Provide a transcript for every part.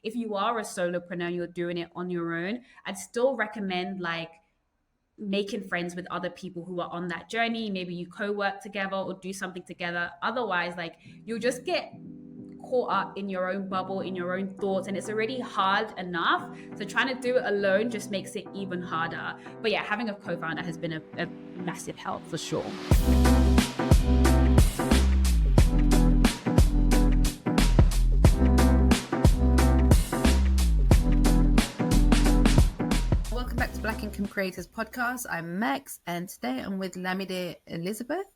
if you are a solopreneur and you're doing it on your own, I'd still recommend like making friends with other people who are on that journey. Maybe you co-work together or do something together. Otherwise, like you'll just get caught up in your own bubble, in your own thoughts, and it's already hard enough. So trying to do it alone just makes it even harder. But yeah, having a co-founder has been a massive help for sure. Welcome back to Black Income Creators Podcast. I'm Max, and today I'm with Lámidé Elizabeth.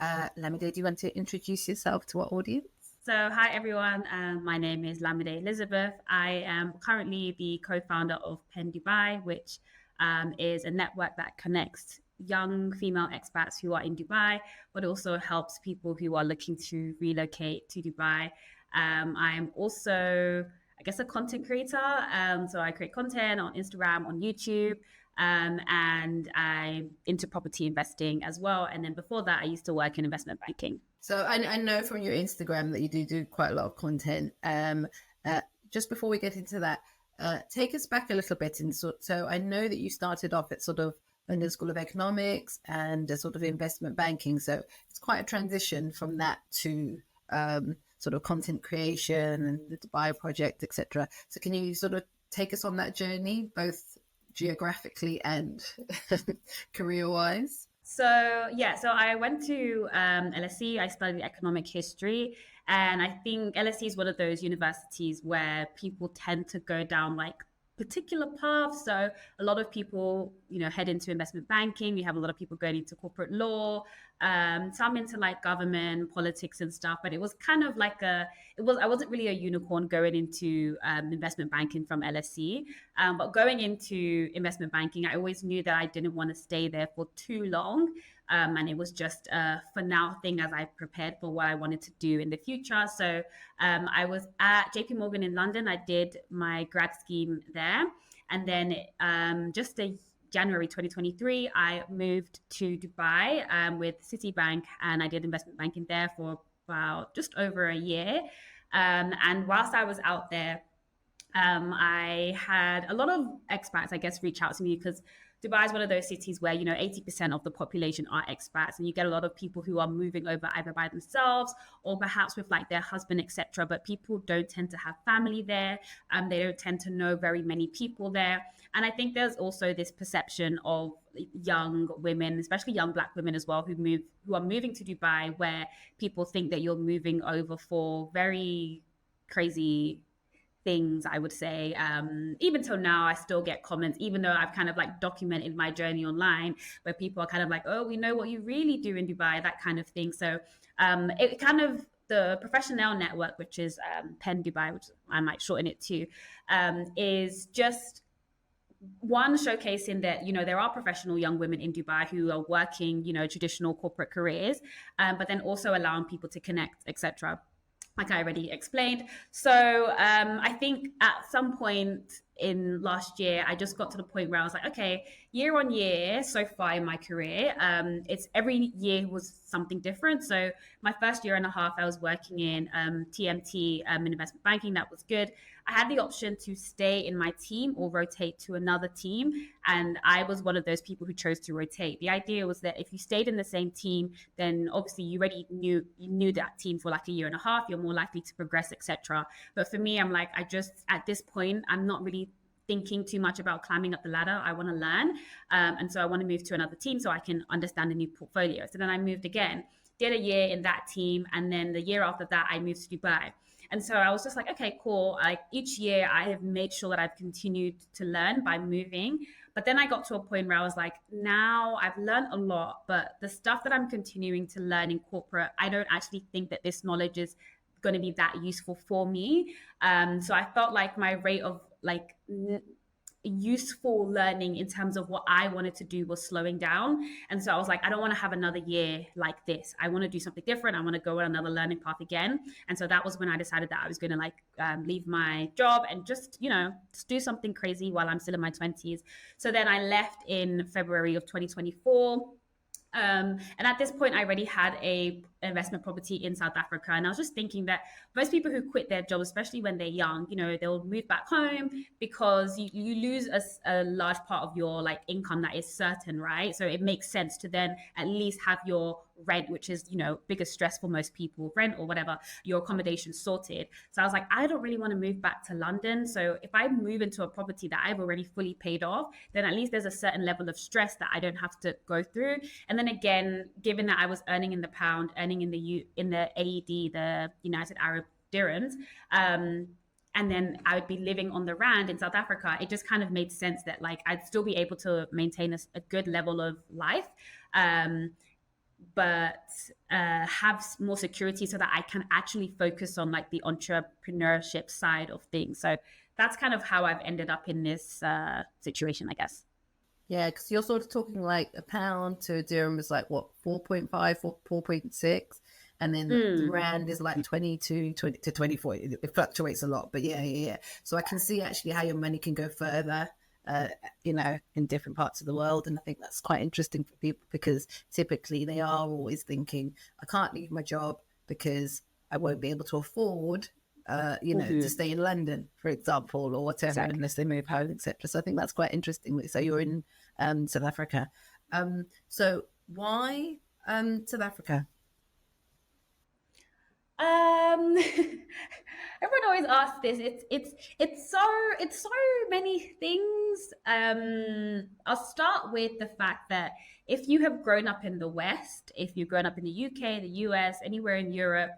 Lámidé, do you want to introduce yourself to our audience? So hi everyone, my name is Lámidé Elizabeth. I am currently the co-founder of Pen Dubai, which is a network that connects young female expats who are in Dubai, but also helps people who are looking to relocate to Dubai. I am also, I guess, a content creator. So I create content on Instagram, on YouTube, and I'm into property investing as well. And then before that, I used to work in investment banking. So I know from your Instagram that you do quite a lot of content. Just before we get into that, take us back a little bit. So I know that you started off at sort of London School of Economics and sort of investment banking. So it's quite a transition from that to sort of content creation and the Dubai project, etc. So can you sort of take us on that journey, both geographically and career-wise? So I went to LSE. I studied economic history, and I think LSE is one of those universities where people tend to go down like particular paths. So a lot of people, head into investment banking. You have a lot of people going into corporate law, some into like government, politics and stuff. But it was kind of like I wasn't really a unicorn going into investment banking from LSE. But going into investment banking, I always knew that I didn't want to stay there for too long. And it was just a for now thing as I prepared for what I wanted to do in the future. So I was at JP Morgan in London. I did my grad scheme there. And then January 2023, I moved to Dubai with Citibank, and I did investment banking there for about just over a year. And whilst I was out there, I had a lot of expats, I guess, reach out to me because Dubai is one of those cities where, 80% of the population are expats, and you get a lot of people who are moving over either by themselves or perhaps with like their husband, etc. But people don't tend to have family there. They don't tend to know very many people there. And I think there's also this perception of young women, especially young Black women as well, who are moving to Dubai, where people think that you're moving over for very crazy things, I would say. Even till now, I still get comments, even though I've kind of like documented my journey online, where people are kind of like, oh, we know what you really do in Dubai, that kind of thing. So it kind of, the professional network, which is Pen Dubai, which I might shorten it to, is just one, showcasing that, there are professional young women in Dubai who are working, traditional corporate careers, but then also allowing people to connect, etc., like I already explained. So I think at some point in last year, I just got to the point where I was like, okay, year on year so far in my career, it's every year was something different. So my first year and a half, I was working in TMT in investment banking. That was good. I had the option to stay in my team or rotate to another team. And I was one of those people who chose to rotate. The idea was that if you stayed in the same team, then obviously you already knew that team for like a year and a half, you're more likely to progress, etc. But for me, I'm like, at this point, I'm not really thinking too much about climbing up the ladder. I want to learn. And so I want to move to another team so I can understand a new portfolio. So then I moved again, did a year in that team. And then the year after that, I moved to Dubai. And so I was just like, okay, cool. Like each year I have made sure that I've continued to learn by moving. But then I got to a point where I was like, now I've learned a lot, but the stuff that I'm continuing to learn in corporate, I don't actually think that this knowledge is going to be that useful for me. So I felt like my rate of like useful learning in terms of what I wanted to do was slowing down. And so I was like, I don't want to have another year like this. I want to do something different. I want to go on another learning path again. And so that was when I decided that I was going to like leave my job and just do something crazy while I'm still in my 20s. So then I left in February of 2024. And at this point, I already had a investment property in South Africa. And I was just thinking that most people who quit their job, especially when they're young, they'll move back home because you lose a large part of your like income that is certain, right? So it makes sense to then at least have your rent, which is, biggest stress for most people, rent or whatever, your accommodation sorted. So I was like, I don't really want to move back to London. So if I move into a property that I've already fully paid off, then at least there's a certain level of stress that I don't have to go through. And then again, given that I was earning in the pound, earning in the AED, the United Arab Dirhams, and then I would be living on the rand in South Africa, it just kind of made sense that like I'd still be able to maintain a good level of life, but have more security so that I can actually focus on like the entrepreneurship side of things. So that's kind of how I've ended up in this situation, I guess. Yeah, because you're sort of talking like a pound to a dirham is like what, 4.5, 4.6, and then the rand is like 22 20 to 24. It fluctuates a lot, but yeah. So I can see actually how your money can go further, in different parts of the world. And I think that's quite interesting for people because typically they are always thinking, I can't leave my job because I won't be able to afford to stay in London, for example, or whatever, exactly, unless they move home, etc. So I think that's quite interesting. So you're in South Africa. So why South Africa? Everyone always asks this. It's so many things. I'll start with the fact that if you have grown up in the West, if you've grown up in the UK, the US, anywhere in Europe,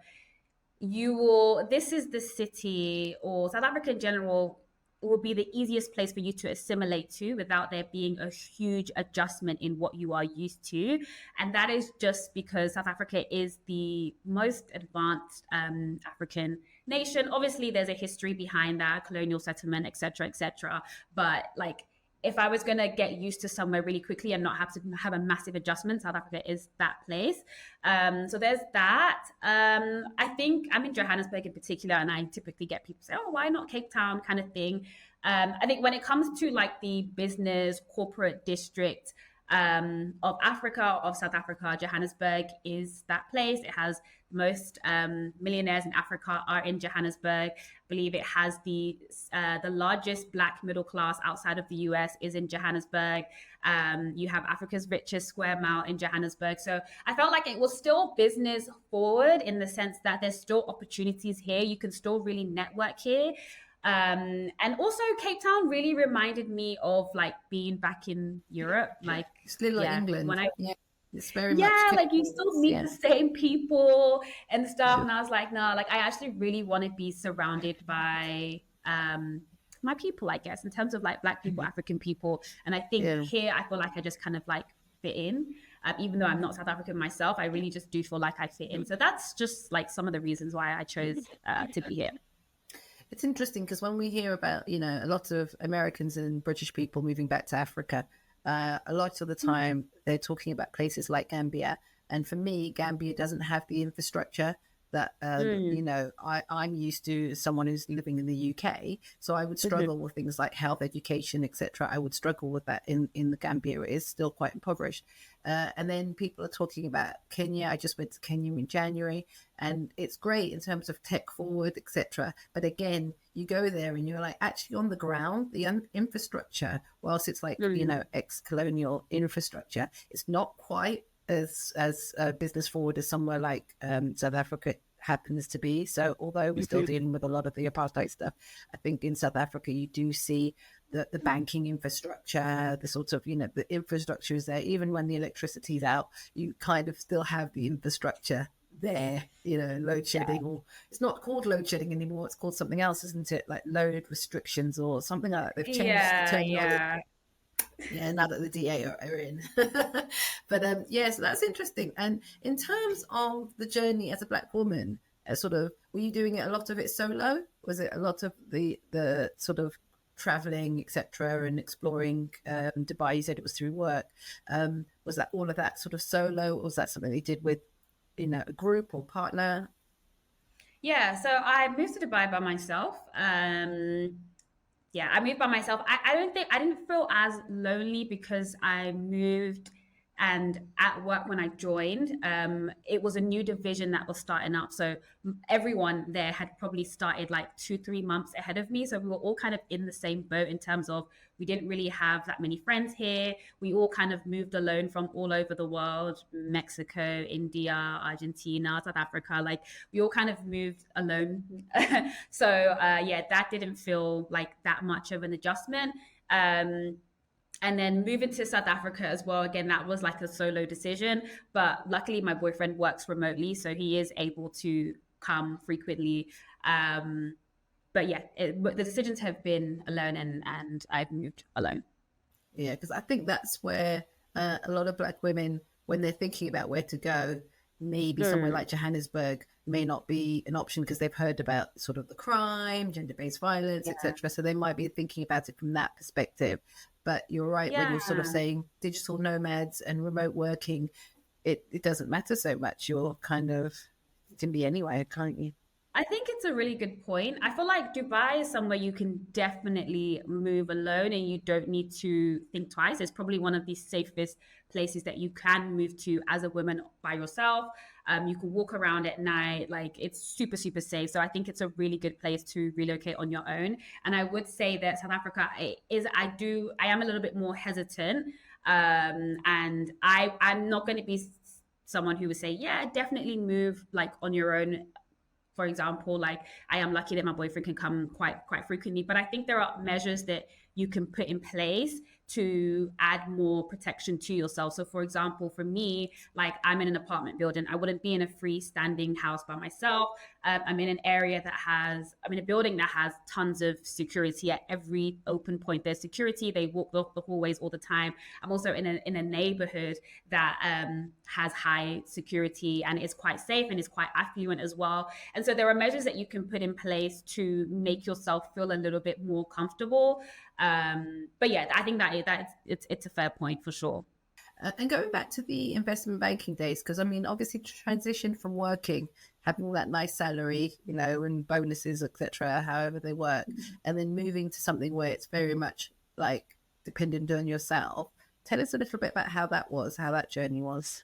this is the city, or South Africa in general will be the easiest place for you to assimilate to without there being a huge adjustment in what you are used to. And that is just because South Africa is the most advanced African nation. Obviously, there's a history behind that, colonial settlement, etc. But like, if I was going to get used to somewhere really quickly and not have to have a massive adjustment, South Africa is that place. So there's that. I think I'm in Johannesburg in particular, and I typically get people say, oh, why not Cape Town kind of thing. I think when it comes to like the business corporate district of Africa, of South Africa, Johannesburg is that place. It has most millionaires in Africa are in Johannesburg. I believe it has the largest Black middle class outside of the US is in Johannesburg. You have Africa's richest square mile in Johannesburg. So I felt like it was still business forward in the sense that there's still opportunities here. You can still really network here. And also Cape Town really reminded me of like being back in Europe, like it's little like England. It's very much like you still meet the same people and stuff. And I was like, no, like I actually really want to be surrounded by my people, I guess, in terms of like Black people, African people. And I think here I feel like I just kind of like fit in. Even though I'm not South African myself, I really just do feel like I fit in. So that's just like some of the reasons why I chose to be here. It's interesting because when we hear about, a lot of Americans and British people moving back to Africa, a lot of the time they're talking about places like Gambia. And for me, Gambia doesn't have the infrastructure that, I'm used to as someone who's living in the UK. So I would struggle with things like health, education, etc. I would struggle with that in the Gambia. It is still quite impoverished. And then people are talking about Kenya. I just went to Kenya in January, and it's great in terms of tech forward, etc. But again, you go there and you're like, actually on the ground, the infrastructure, whilst it's like, ex-colonial infrastructure, it's not quite as business forward as somewhere like South Africa happens to be. So although we're still dealing with a lot of the apartheid stuff, I think in South Africa you do see the banking infrastructure, the sort of, the infrastructure is there. Even when the electricity's out, you kind of still have the infrastructure there, load shedding, or it's not called load shedding anymore. It's called something else, isn't it? Like load restrictions or something like that. They've changed the terminology. Yeah, now that the DA are in. But so that's interesting. And in terms of the journey as a Black woman, were you doing it a lot of it solo? Was it a lot of the sort of traveling, etc., and exploring Dubai? You said it was through work. Was that all of that sort of solo, or was that something you did with, a group or partner? Yeah, so I moved to Dubai by myself. I moved by myself. I didn't feel as lonely because I moved And at work when I joined, it was a new division that was starting up. So everyone there had probably started like 2, 3 months ahead of me. So we were all kind of in the same boat in terms of we didn't really have that many friends here. We all kind of moved alone from all over the world: Mexico, India, Argentina, South Africa. Like we all kind of moved alone. So yeah, that didn't feel like that much of an adjustment. Um, and then moving to South Africa as well. Again, that was like a solo decision, but luckily my boyfriend works remotely, so he is able to come frequently. Um, but yeah, the decisions have been alone, and I've moved alone. Yeah, because I think that's where a lot of Black women, when they're thinking about where to go, maybe somewhere Mm. like Johannesburg may not be an option because they've heard about sort of the crime, gender-based violence, Yeah. etc. So they might be thinking about it from that perspective. But you're right when Yeah. you're sort of saying digital nomads and remote working, it doesn't matter so much. You're kind of, you can be anywhere, can't you? I think it's a really good point. I feel like Dubai is somewhere you can definitely move alone and you don't need to think twice. It's probably one of the safest places that you can move to as a woman by yourself. You can walk around at night, like it's super, super safe. So I think it's a really good place to relocate on your own. And I would say that South Africa is, I am a little bit more hesitant. And I'm not going to be someone who would say, yeah, definitely move like on your own. For example, like I am lucky that my boyfriend can come quite frequently, but I think there are measures that you can put in place to add more protection to yourself. So for example, for me, like I'm in an apartment building, I wouldn't be in a freestanding house by myself. I'm in an area that has, I'm in a building that has tons of security at every open point. There's security. They walk the hallways all the time. I'm also in a neighborhood that has high security and is quite safe and is quite affluent as well. And so there are measures that you can put in place to make yourself feel a little bit more comfortable. But yeah, I think it's a fair point for sure. And going back to the investment banking days, because I mean, obviously, transition from working, having that nice salary, you know, and bonuses, etc., however they work, and then moving to something where it's very much like dependent on yourself. Tell us a little bit about how that was, how that journey was.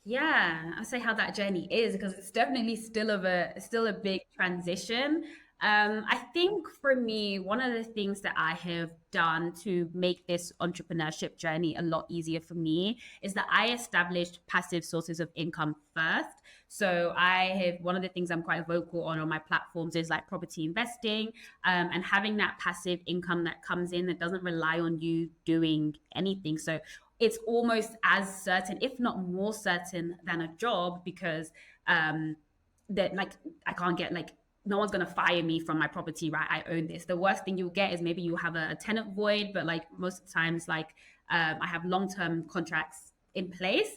Yeah, I say how that journey is because it's definitely still a big transition. I think for me, one of the things that I have done to make this entrepreneurship journey a lot easier for me is that I established passive sources of income first. So I have one of the things I'm quite vocal on my platforms is like property investing, and having that passive income that comes in that doesn't rely on you doing anything. So it's almost as certain, if not more certain, than a job because that like I can't get like no one's gonna fire me from my property, right? I own this. The worst thing you'll get is maybe you have a tenant void, but like most of the times, like I have long-term contracts in place.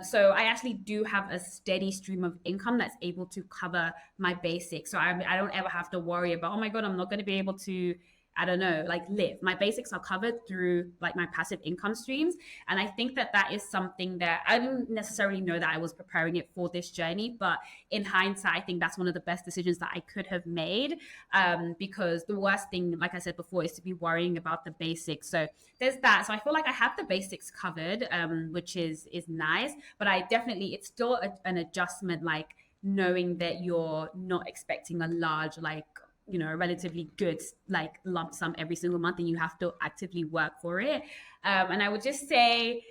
So I actually do have a steady stream of income that's able to cover my basics. So I don't ever have to worry about, oh my God, I'm not going to be able to, I don't know, like live. My basics are covered through like my passive income streams. And I think that that is something that I didn't necessarily know that I was preparing it for this journey. But in hindsight, I think that's one of the best decisions that I could have made, because the worst thing, like I said before, is to be worrying about the basics. So there's that. So I feel like I have the basics covered, which is nice. But I definitely, it's still an adjustment, like knowing that you're not expecting a large, like, you know, a relatively good like lump sum every single month and you have to actively work for it. And I would just say,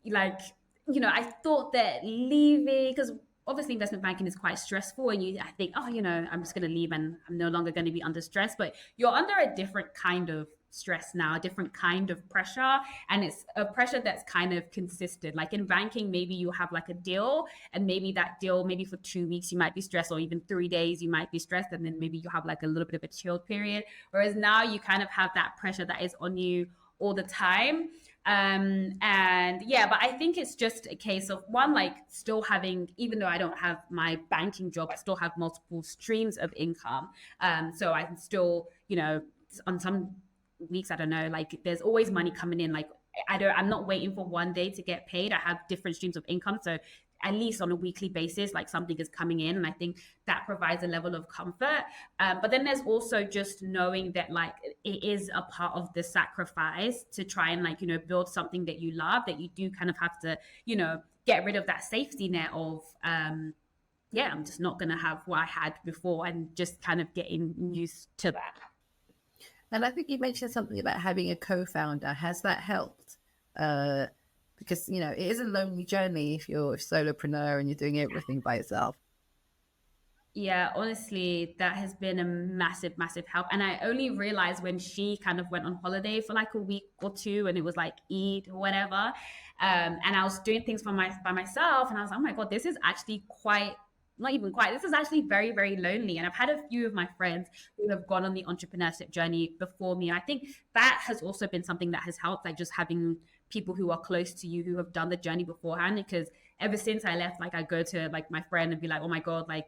like, you know, I thought that leaving, because obviously investment banking is quite stressful and I think, oh, you know, I'm just going to leave and I'm no longer going to be under stress, but you're under a different kind of stress now, a different kind of pressure, and it's a pressure that's kind of consistent. Like in banking, maybe you have like a deal, and maybe that deal, maybe for 2 weeks you might be stressed, or even 3 days you might be stressed, and then maybe you have like a little bit of a chilled period. Whereas now you kind of have that pressure that is on you all the time. And yeah, but I think it's just a case of one, like still having, even though I don't have my banking job, I still have multiple streams of income. So I can still, you know, on some weeks, I don't know, like there's always money coming in. Like I'm not waiting for one day to get paid. I have different streams of income. So at least on a weekly basis, like something is coming in. And I think that provides a level of comfort. But then there's also just knowing that like it is a part of the sacrifice to try and like, build something that you love, that you do kind of have to, get rid of that safety net of, yeah, I'm just not going to have what I had before, and just kind of getting used to that. And I think you mentioned something about having a co-founder. Has that helped? Because, it is a lonely journey if you're a solopreneur and you're doing everything by yourself. Yeah, honestly, that has been a massive, massive help. And I only realized when she kind of went on holiday for like a week or two, and it was like Eid or whatever. And I was doing things by myself, and I was like, oh my God, this is actually quite, not even quite, this is actually very, very lonely. And I've had a few of my friends who have gone on the entrepreneurship journey before me. I think that has also been something that has helped, like just having people who are close to you who have done the journey beforehand. Because ever since I left, like I go to like my friend and be like, oh my God, like,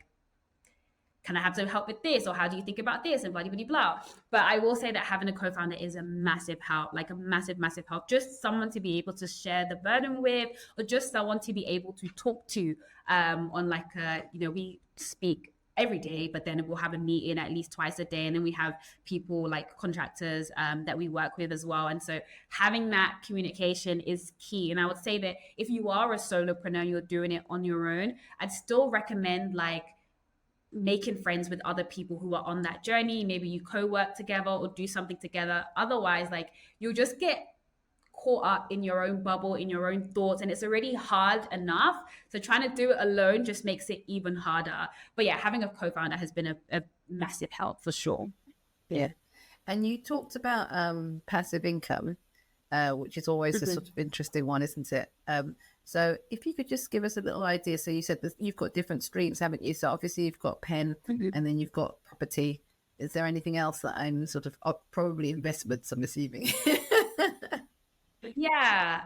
can I have some help with this? Or how do you think about this? And blah, blah, blah, blah. But I will say that having a co-founder is a massive help, like a massive, massive help. Just someone to be able to share the burden with, or just someone to be able to talk to on like, we speak every day, but then we'll have a meeting at least twice a day. And then we have people like contractors that we work with as well. And so having that communication is key. And I would say that if you are a solopreneur, you're doing it on your own, I'd still recommend like making friends with other people who are on that journey. Maybe you co-work together or do something together. Otherwise, like you'll just get caught up in your own bubble, in your own thoughts, and it's already hard enough. So trying to do it alone just makes it even harder. But yeah, having a co-founder has been a massive help for sure. Yeah. And you talked about passive income, which is always a sort of interesting one, isn't it? So if you could just give us a little idea. So you said that you've got different streams, haven't you? So obviously you've got pen and then you've got property. Is there anything else that I'm sort of probably investments, I'm assuming? Yeah.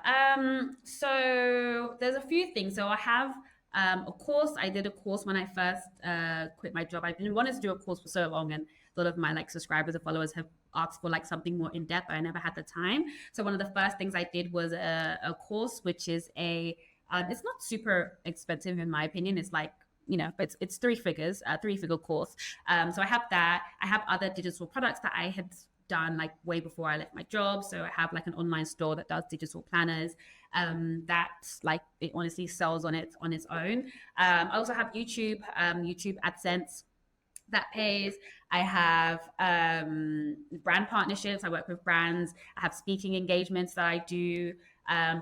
So there's a few things. So I have a course. I did a course when I first quit my job. I've been wanting to do a course for so long, and a lot of my like subscribers and followers have asked for like something more in depth. I never had the time. So one of the first things I did was a course, which is it's not super expensive in my opinion. It's like, but it's three figures, a 3-figure course. So I have that. I have other digital products that I had done like way before I left my job. So I have like an online store that does digital planners. That's like, it honestly sells on its own. I also have YouTube AdSense that pays. I have brand partnerships. I work with brands. I have speaking engagements that I do.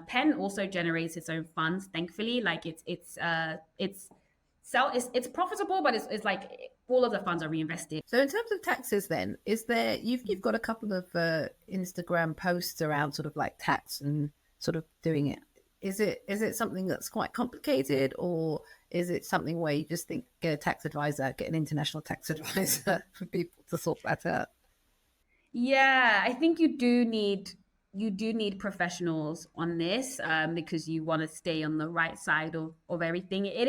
Pen also generates its own funds, thankfully. Like it's profitable, but it's like all of the funds are reinvested. So in terms of taxes then, is there, you've got a couple of Instagram posts around sort of like tax and sort of doing it. Is it something that's quite complicated, or is it something where you just think get a tax advisor, get an international tax advisor for people to sort that out? Yeah, I think you do need professionals on this because you want to stay on the right side of everything. It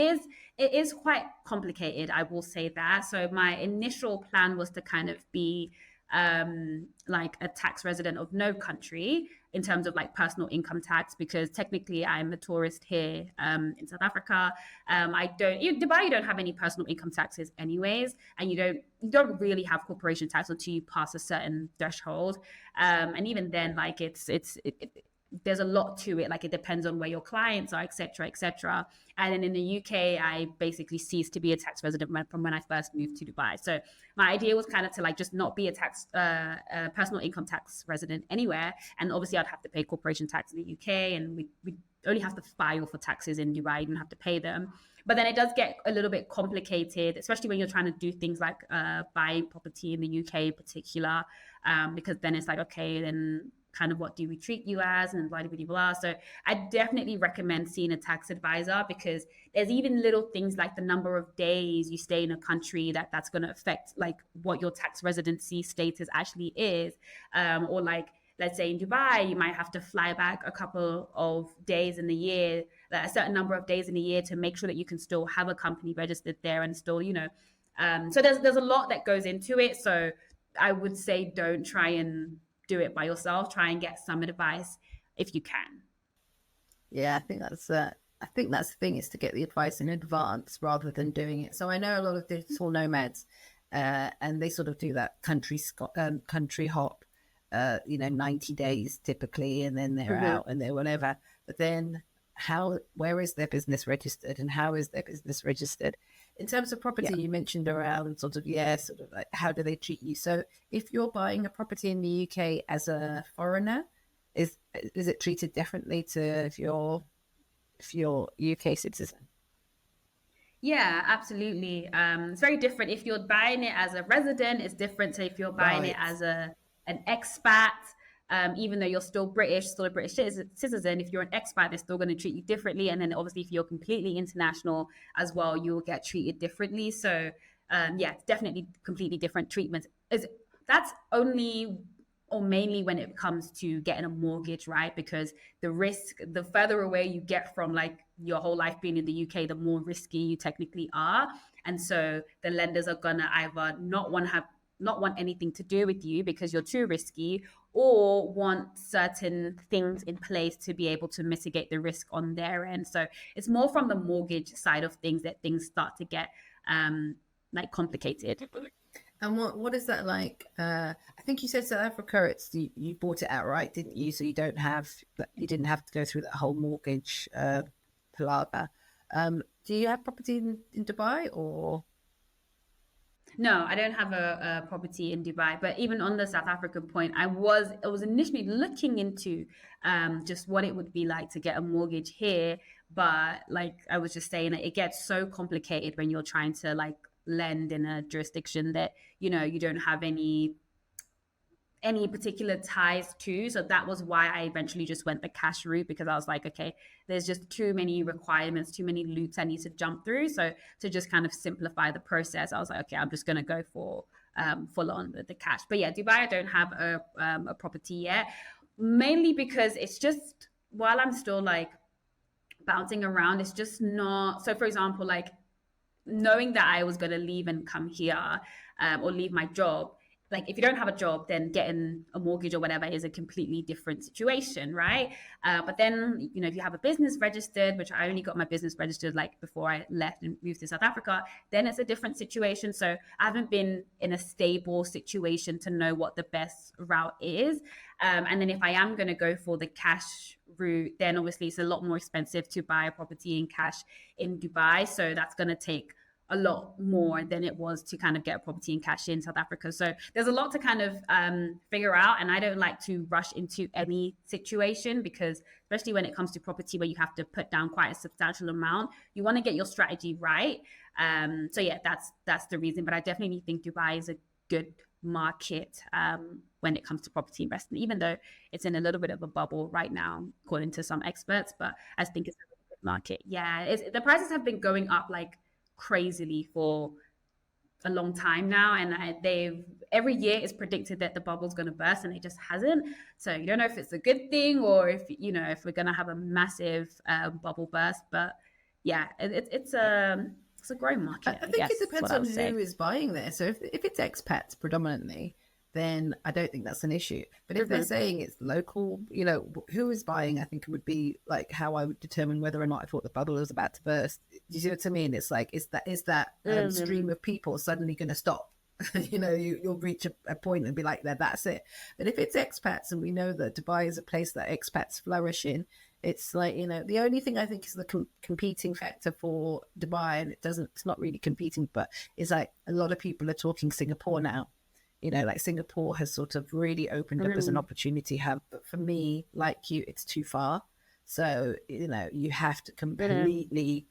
is quite complicated, I will say that. So my initial plan was to kind of be like a tax resident of no country in terms of like personal income tax, because technically I'm a tourist here in South Africa. Dubai, you don't have any personal income taxes anyways, and you don't really have corporation tax until you pass a certain threshold. And even then, like there's a lot to it. Like it depends on where your clients are, etc., etc. And then in the UK, I basically ceased to be a tax resident from when I first moved to Dubai. So my idea was kind of to like just not be a personal income tax resident anywhere. And obviously, I'd have to pay corporation tax in the UK, and we only have to file for taxes in Dubai. You don't have to pay them. But then it does get a little bit complicated, especially when you're trying to do things like buying property in the UK in particular, because then it's like, okay, then kind of what do we treat you as, and blah, blah, blah, blah. So I definitely recommend seeing a tax advisor, because there's even little things like the number of days you stay in a country that's going to affect like what your tax residency status actually is. Or like, let's say in Dubai, you might have to fly back a couple of days in the year, a certain number of days in a year, to make sure that you can still have a company registered there and still, so there's a lot that goes into it. So I would say don't try and do it by yourself. Try and get some advice if you can. Yeah, I think that's I think that's the thing, is to get the advice in advance rather than doing it. So I know a lot of digital nomads, and they sort of do that country hop, 90 days typically, and then they're Mhm. out and they're whatever. But then where is their business registered, and how is their business registered? In terms of Yeah. property, you mentioned around sort of, sort of like, how do they treat you? So if you're buying a property in the UK as a foreigner, is it treated differently to if you're UK citizen? Yeah, absolutely. It's very different. If you're buying it as a resident, it's different to if you're buying it Right. as an expat. Even though you're still British, still a British citizen, if you're an expat, they're still going to treat you differently. And then obviously, if you're completely international as well, you'll get treated differently. So, yeah, it's definitely completely different treatments. That's only or mainly when it comes to getting a mortgage, right? Because the risk, the further away you get from like your whole life being in the UK, the more risky you technically are. And so the lenders are gonna either not want anything to do with you because you're too risky, or want certain things in place to be able to mitigate the risk on their end. So it's more from the mortgage side of things that things start to get like complicated. And what is that like? I think you said South Africa. You bought it outright, didn't you? So you didn't have to go through that whole mortgage palaver. Do you have property in Dubai or? No, I don't have a property in Dubai. But even on the South African point, I was initially looking into just what it would be like to get a mortgage here. But like I was just saying, it gets so complicated when you're trying to like lend in a jurisdiction that you don't have any particular ties to. So that was why I eventually just went the cash route, because I was like, okay, there's just too many requirements, too many loops I need to jump through. So to just kind of simplify the process, I was like, okay, I'm just going to go for full on the cash. But yeah, Dubai, I don't have a property yet, mainly because it's just, while I'm still like bouncing around, it's just not. So for example, like knowing that I was going to leave and come here, or leave my job, like if you don't have a job, then getting a mortgage or whatever is a completely different situation, right? But then, if you have a business registered, which I only got my business registered like before I left and moved to South Africa, then it's a different situation. So I haven't been in a stable situation to know what the best route is. And then if I am going to go for the cash route, then obviously it's a lot more expensive to buy a property in cash in Dubai. So that's going to take a lot more than it was to kind of get a property in cash in South Africa. So there's a lot to kind of figure out. And I don't like to rush into any situation, because especially when it comes to property where you have to put down quite a substantial amount, you want to get your strategy right. So yeah, that's the reason. But I definitely think Dubai is a good market when it comes to property investment, even though it's in a little bit of a bubble right now, according to some experts. But I think it's a really good market. Yeah, the prices have been going up like crazily for a long time now, and they've every year it's predicted that the bubble's going to burst, and it just hasn't. So you don't know if it's a good thing, or if we're going to have a massive bubble burst. But yeah, it's a growing market, I I think guess it is depends what I on would say. who is buying there. So if it's expats predominantly, then I don't think that's an issue. But if they're Mhm. saying it's local, who is buying, I think it would be like how I would determine whether or not I thought the bubble was about to burst. Do you see what I mean? It's like, is that stream Mhm. of people suddenly going to stop? You'll reach a point and be like, that's it. But if it's expats, and we know that Dubai is a place that expats flourish in, it's like, the only thing I think is the competing factor for Dubai, and it's not really competing, but it's like a lot of people are talking Singapore now. Like Singapore has sort of really opened up as an Mhm. opportunity hub. But for me, like you, it's too far. So, you have to Mhm. completely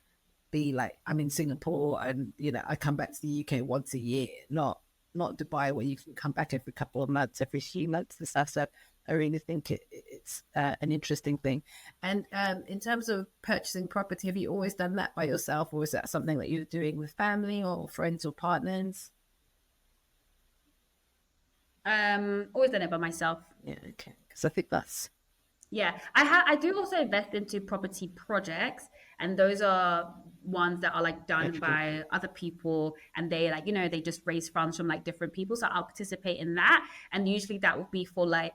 be like, I'm in Singapore, and, I come back to the UK once a year, not Dubai, where you can come back every couple of months, every few months and stuff. So I really think it's an interesting thing. And in terms of purchasing property, have you always done that by yourself, or is that something that you're doing with family or friends or partners? Always done it by myself. Yeah, okay. Because I think that's Yeah, I do also invest into property projects, and those are ones that are like done okay. by other people, and they like they just raise funds from like different people. So I'll participate in that, and usually that would be for like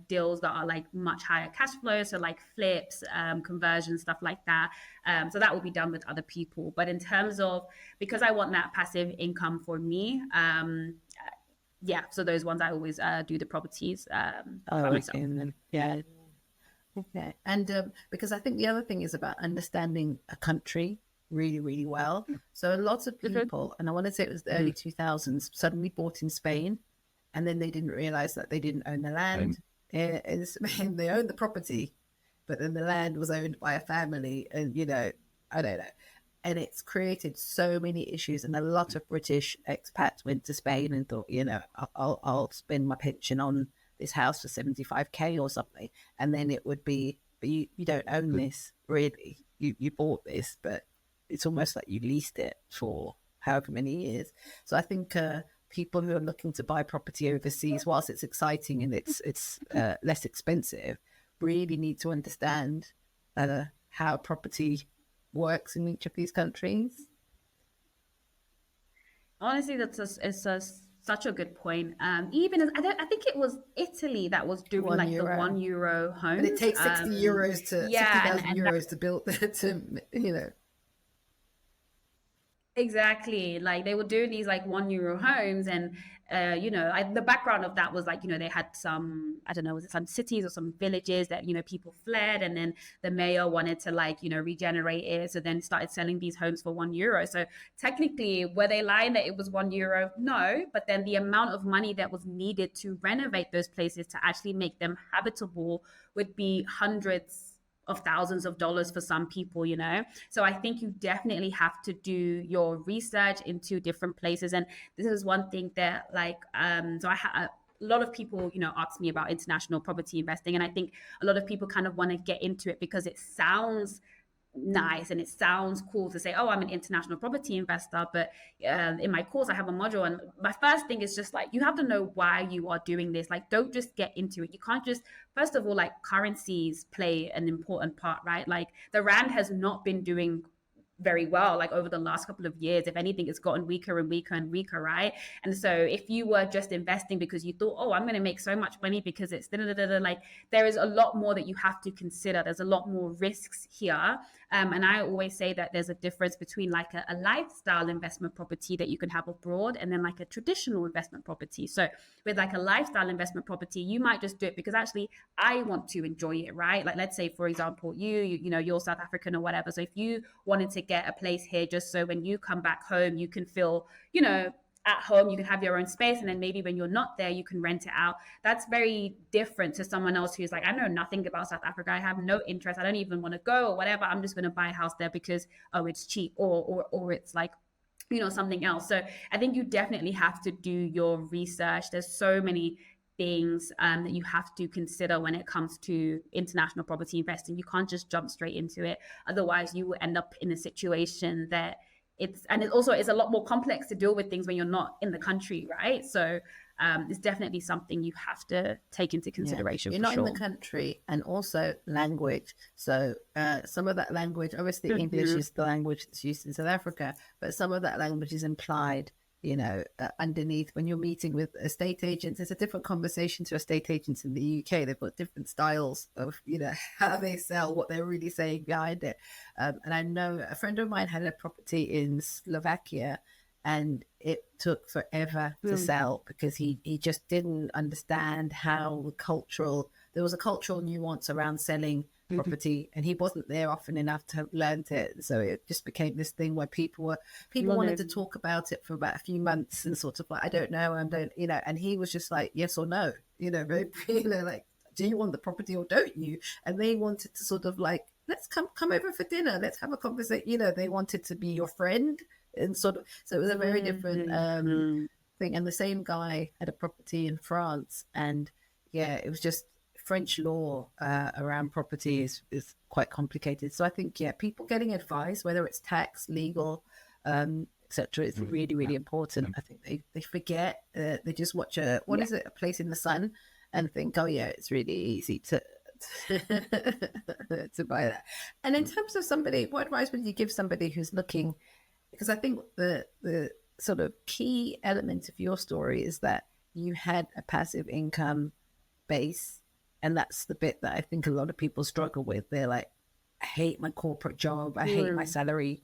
deals that are like much higher cash flow, so like flips, conversions, stuff like that. So that will be done with other people. But in terms of, because I want that passive income for me, yeah, so those ones I always do the properties Oh, by okay. myself. And then, yeah. Okay. And because I think the other thing is about understanding a country really, really well. So lots of Mhm. people, and I want to say it was the early 2000s, suddenly bought in Spain, and then they didn't realize that they didn't own the land in Spain. They owned the property, but then the land was owned by a family, and I don't know. And it's created so many issues, and a lot of British expats went to Spain and thought, I'll spend my pension on this house for 75K or something, and then it would be, but you don't own this really. You bought this, but it's almost like you leased it for however many years. So I think people who are looking to buy property overseas, whilst it's exciting and it's less expensive, really need to understand how property works in each of these countries. Honestly, such a good point. Even I think it was Italy that was doing like the €1, €1 but it homes. takes 60 euros to sixty Yeah, thousand and euros to build to. exactly. Like they were doing these like €1 homes, and the background of that was like they had some, I don't know, was it some cities or some villages that people fled, and then the mayor wanted to like regenerate it, so then started selling these homes for €1. So technically, were they lying that it was €1? No, but then the amount of money that was needed to renovate those places to actually make them habitable would be hundreds of thousands of dollars for some people. So I think you definitely have to do your research into different places. And this is one thing that like so a lot of people ask me about international property investing, and I think a lot of people kind of want to get into it because it sounds nice and it sounds cool to say, oh, I'm an international property investor. But in my course I have a module, and my first thing is just like, you have to know why you are doing this. Like, don't just get into it. You can't just, first of all, like, currencies play an important part, right? Like the rand has not been doing very well like over the last couple of years. If anything, it's gotten weaker and weaker and weaker, right? And so if you were just investing because you thought, oh, I'm going to make so much money because it's like, there is a lot more that you have to consider. There's a lot more risks here. And I always say that there's a difference between like a lifestyle investment property that you can have abroad, and then like a traditional investment property. So with like a lifestyle investment property, you might just do it because actually I want to enjoy it, right? Like, let's say for example, you're South African or whatever. So if you wanted to get a place here just so when you come back home you can feel at home, you can have your own space, and then maybe when you're not there you can rent it out. That's very different to someone else who's like, I know nothing about South Africa, I have no interest, I don't even want to go or whatever, I'm just going to buy a house there because, oh, it's cheap, or it's like something else. So I think you definitely have to do your research. There's so many things that you have to consider when it comes to international property investing. You can't just jump straight into it, otherwise you will end up in a situation that it also is a lot more complex to deal with things when you're not in the country, right? So it's definitely something you have to take into consideration. You're for not sure. in the country, and also language. So some of that language, obviously English is the language that's used in South Africa, but some of that language is implied, underneath when you're meeting with estate agents. It's a different conversation to estate agents in the UK. They've got different styles of, how they sell, what they're really saying behind it. And I know a friend of mine had a property in Slovakia, and it took forever to sell because he just didn't understand how there was a cultural nuance around selling property, and he wasn't there often enough to have learned it. So it just became this thing where people wanted to talk about it for about a few months and sort of like, I don't know, and he was just like, yes or no, very, like, do you want the property or don't you? And they wanted to sort of like, let's come over for dinner, let's have a conversation. They wanted to be your friend, and sort of, so it was a very different thing. And the same guy had a property in France, and yeah, it was just French law around property is quite complicated. So I think, people getting advice, whether it's tax, legal, etc., is really, really important. I think they forget, they just watch a place in the sun, and think, oh yeah, it's really easy to to buy that. And in terms of somebody, what advice would you give somebody who's looking? Because I think the sort of key element of your story is that you had a passive income base. And that's the bit that I think a lot of people struggle with. They're like, I hate my corporate job. I hate my salary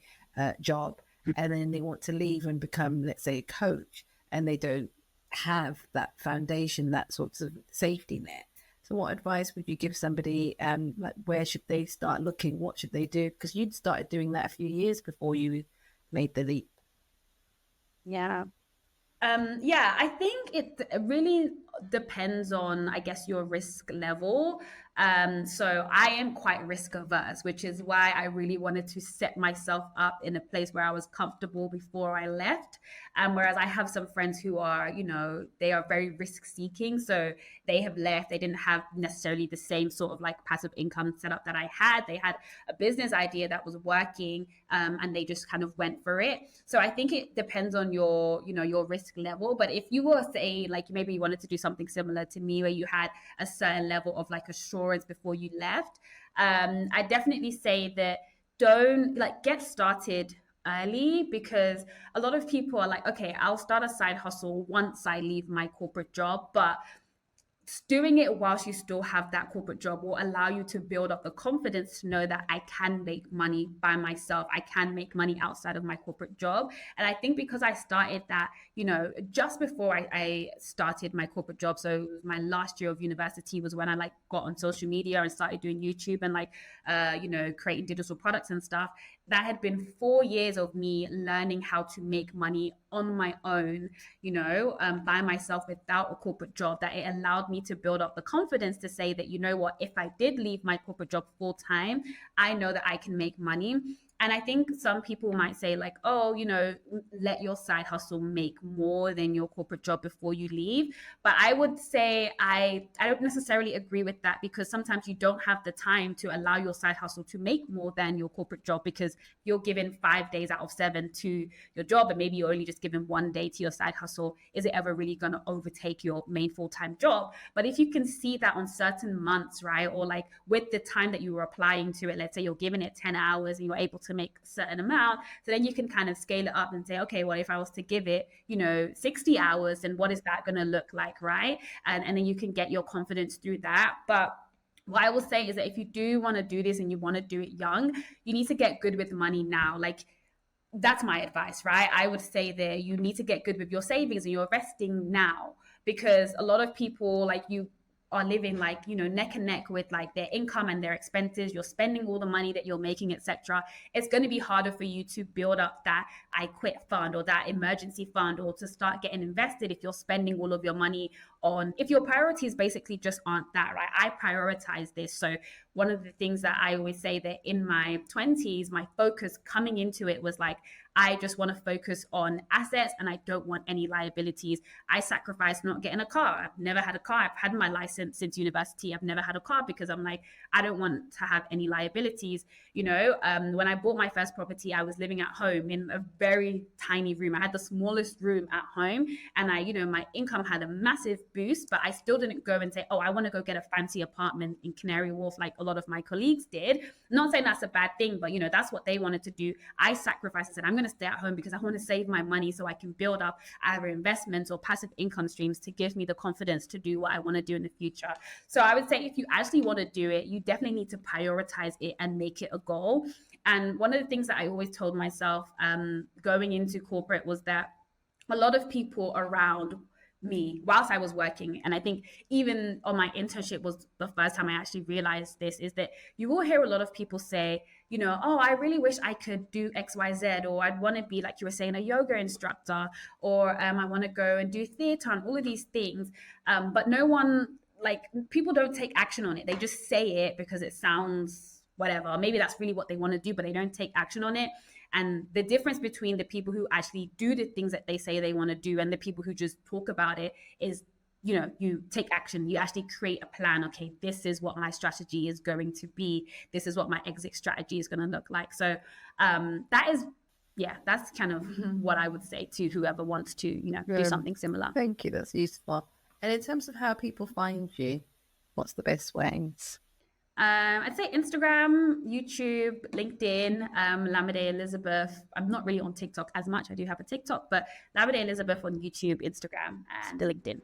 job. And then they want to leave and become, let's say, a coach, and they don't have that foundation, that sort of safety net. So what advice would you give somebody? Like, where should they start looking? What should they do? Because you'd started doing that a few years before you made the leap. Yeah. I think it really depends on, I guess, your risk level. So I am quite risk averse, which is why I really wanted to set myself up in a place where I was comfortable before I left. Whereas I have some friends who are, they are very risk seeking. So they have left. They didn't have necessarily the same sort of like passive income setup that I had. They had a business idea that was working, and they just kind of went for it. So I think it depends on your, your risk level. But if you were, say, like maybe you wanted to do something similar to me where you had a certain level of like assurance before you left, I definitely say that don't get started early, because a lot of people are like, okay, I'll start a side hustle once I leave my corporate job. But doing it whilst you still have that corporate job will allow you to build up the confidence to know that I can make money by myself. I can make money outside of my corporate job. And I think because I started that, just before I started my corporate job. So my last year of university was when I got on social media and started doing YouTube and creating digital products and stuff. That had been 4 years of me learning how to make money on my own, by myself without a corporate job, that it allowed me to build up the confidence to say that, what, if I did leave my corporate job full time, I know that I can make money. And I think some people might say like, oh, let your side hustle make more than your corporate job before you leave. But I would say I don't necessarily agree with that, because sometimes you don't have the time to allow your side hustle to make more than your corporate job, because you're given 5 days out of 7 to your job, and maybe you're only just given 1 day to your side hustle. Is it ever really going to overtake your main full-time job? But if you can see that on certain months, right, or like with the time that you were applying to it, let's say you're giving it 10 hours and you're able to make a certain amount, so then you can kind of scale it up and say, okay, well, if I was to give it 60 hours, then what is that going to look like, right? And then you can get your confidence through that. But what I will say is that if you do want to do this and you want to do it young, you need to get good with money now. Like, that's my advice, right? I would say that you need to get good with your savings and your investing now, because a lot of people like you are living neck and neck with like their income and their expenses. You're spending all the money that you're making, etc. It's going to be harder for you to build up that I quit fund or that emergency fund, or to start getting invested if you're spending all of your money on, if your priorities basically just aren't that, right? I prioritize this. So one of the things that I always say, that in my 20s, my focus coming into it was like, I just want to focus on assets and I don't want any liabilities. I sacrificed not getting a car. I've never had a car. I've had my license since university. I've never had a car because I'm like, I don't want to have any liabilities. When I bought my first property, I was living at home in a very tiny room. I had the smallest room at home, and my income had a massive boost, but I still didn't go and say, oh, I want to go get a fancy apartment in Canary Wharf like a lot of my colleagues did. I'm not saying that's a bad thing, but that's what they wanted to do. I sacrificed and said, I'm going to stay at home because I want to save my money so I can build up either investments or passive income streams to give me the confidence to do what I want to do in the future. So I would say if you actually want to do it, you definitely need to prioritize it and make it a goal. And one of the things that I always told myself going into corporate was that a lot of people around me whilst I was working, and I think even on my internship was the first time I actually realized this, is that you will hear a lot of people say, oh, I really wish I could do XYZ, or I'd want to be, like you were saying, a yoga instructor, or I want to go and do theater and all of these things. But no one, people don't take action on it. They just say it because it sounds whatever. Maybe that's really what they want to do, but they don't take action on it. And the difference between the people who actually do the things that they say they want to do and the people who just talk about it is, you take action. You actually create a plan. Okay, this is what my strategy is going to be. This is what my exit strategy is going to look like. So that's kind of what I would say to whoever wants to, do something similar. Thank you. That's useful. And in terms of how people find you, what's the best ways? I'd say Instagram, YouTube, LinkedIn, Lámidé Elizabeth. I'm not really on TikTok as much. I do have a TikTok, but Lámidé Elizabeth on YouTube, Instagram, and LinkedIn.